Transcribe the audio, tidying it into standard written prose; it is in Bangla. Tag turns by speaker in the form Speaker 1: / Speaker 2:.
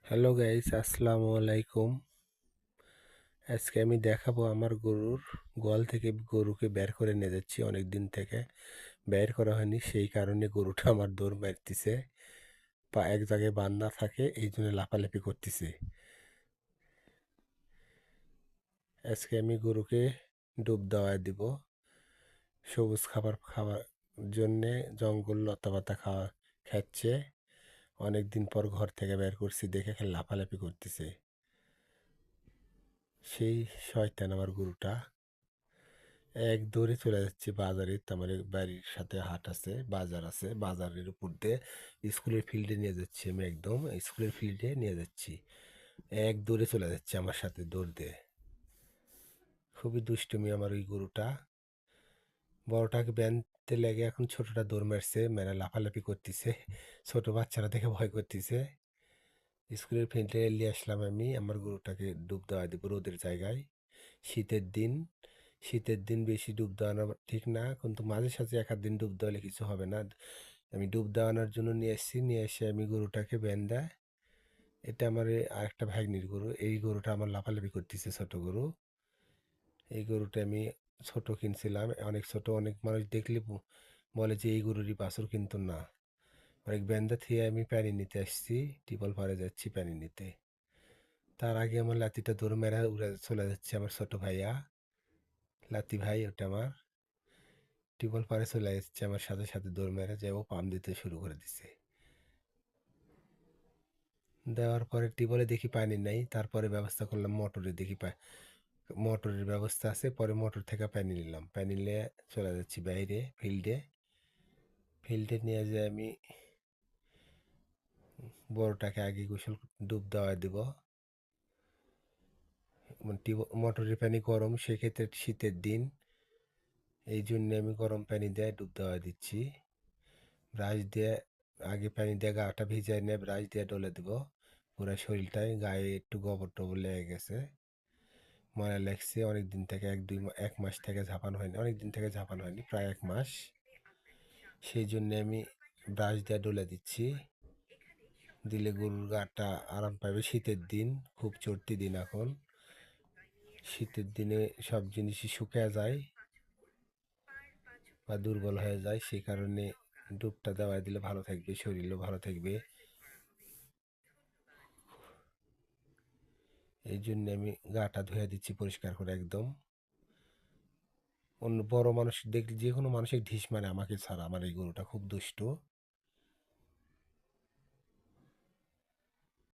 Speaker 1: হ্যালো গাইস, আসসালামু আলাইকুম। আজকে আমি দেখাবো আমার গরুর গোয়াল থেকে গরুকে বের করে নিয়ে যাচ্ছি। অনেক দিন থেকে বের করা হয়নি, সেই কারণে গরুটা আমার দৌড় মারতেছে। পা এক জায়গায় বান্ধা থাকে, এই জন্য লাফালাফি করতেছে। আজকে আমি গরুকে ডুব দেওয়া দিব। সবুজ খাবার খাওয়ার জন্যে জঙ্গল লতাপাতা খাচ্ছে। অনেক দিন পর ঘর থেকে বের করছি দেখে খেলে লাফালাফি করতেছে। সেই শয়তান আমার গরুটা। এক দৌড়ে চলে যাচ্ছি বাজারে। আমার বাড়ির সাথে হাট আছে, বাজার আছে, বাজারের উপর দিয়ে স্কুলের ফিল্ডে নিয়ে যাচ্ছি। আমি একদম স্কুলের ফিল্ডে নিয়ে যাচ্ছি। এক দৌড়ে চলে যাচ্ছে আমার সাথে দৌড় দিয়ে। খুবই দুষ্টুমি আমার ওই গরুটা। বড়টাকে ব্যানতে লেগে এখন ছোটটা দৌড় মারছে, মেরা লাফালাফি করতেছে। ছোট বাচ্চারা দেখে ভয় করতেছে। স্কুলের ফিল্ডে নিয়ে আসলাম আমি আমার গরুটাকে ডুব দেওয়া দিব রোদের জায়গায়। শীতের দিন, শীতের দিন বেশি ডুব দেওয়ানো ঠিক না, কিন্তু মাঝে সাঝে এক আধ দিন ডুব দেওয়ালে কিছু হবে না। আমি ডুব দেওয়ানোর জন্য নিয়ে এসেছি, নিয়ে এসে আমি গরুটাকে দেয়। এটা আমার আরেকটা ভাগ্নির গরু। এই গরুটা আমার লাফালাফি করতেছে, ছোট গরু। এই গরুটা আমি ছোট কিনছিলাম, অনেক ছোট। অনেক মানুষ দেখলে বলে যে এই গরুরই বাছুর, কিন্তু না। অনেক ব্যান্দা থেকে আমি পানি নিতে আসছি, টিপল পাড়ে যাচ্ছি পানি নিতে। তার আগে আমার লাতিটা দৌড় মেরা উড়ে চলে যাচ্ছে আমার ছোট ভাইয়া, লাতি ভাই ওটা আমার। টিউবওয়েল পাড়ে চলে এসেছে আমার সাথে সাথে দৌড় মেরে যে ও পাম্প দিতে শুরু করে দিছে। দেওয়ার পরে টিউবওয়েলে দেখি পানি নাই, তারপরে ব্যবস্থা করলাম মোটরে, দেখি মোটরের ব্যবস্থা আছে, পরে মোটর থেকে পানি নিলাম। পানি নিয়ে চলে যাচ্ছি বাইরে ফিল্ডে। ফিল্ডে নিয়ে যেয়ে আমি বড়টাকে আগে গোসল ডুব দেওয়া দিব। মোটরের পানি গরম, সেক্ষেত্রে শীতের দিন, এই জন্য আমি গরম পানি দিয়ে ডুব দেওয়া দিচ্ছি। ব্রাশ দিয়ে আগে পানি দিয়ে গাটা ভিজাই নিয়ে ব্রাশ দিয়ে ডলে দেবো পুরো শরীরটায়। গায়ে একটু গোবর টোবর লেগে গেছে, ময়লা লেগছে অনেক দিন থেকে। এক মাস থেকে ঝাঁপানো হয়নি, অনেক দিন থেকে ঝাঁপানো হয়নি, প্রায় এক মাস। সেই জন্য আমি ব্রাশ দিয়ে ডলে দিচ্ছি। দিলে গরুর গাটা আরাম পাবে। শীতের দিন, খুব চড়তি দিন এখন। শীতের দিনে সব জিনিসই শুকিয়ে যায় বা দুর্বল হয়ে যায়, সেই কারণে ডুবটা দেওয়া দিলে ভালো থাকবে, শরীরও ভালো থাকবে। এই জন্য আমি গাটা ধুয়ে দিচ্ছি পরিষ্কার করে একদম। অন্য বড় মানুষ দেখলে যে কোনো মানুষের ঢিস মারে, আমাকে ছাড়া। আমার এই গরুটা খুব দুষ্ট।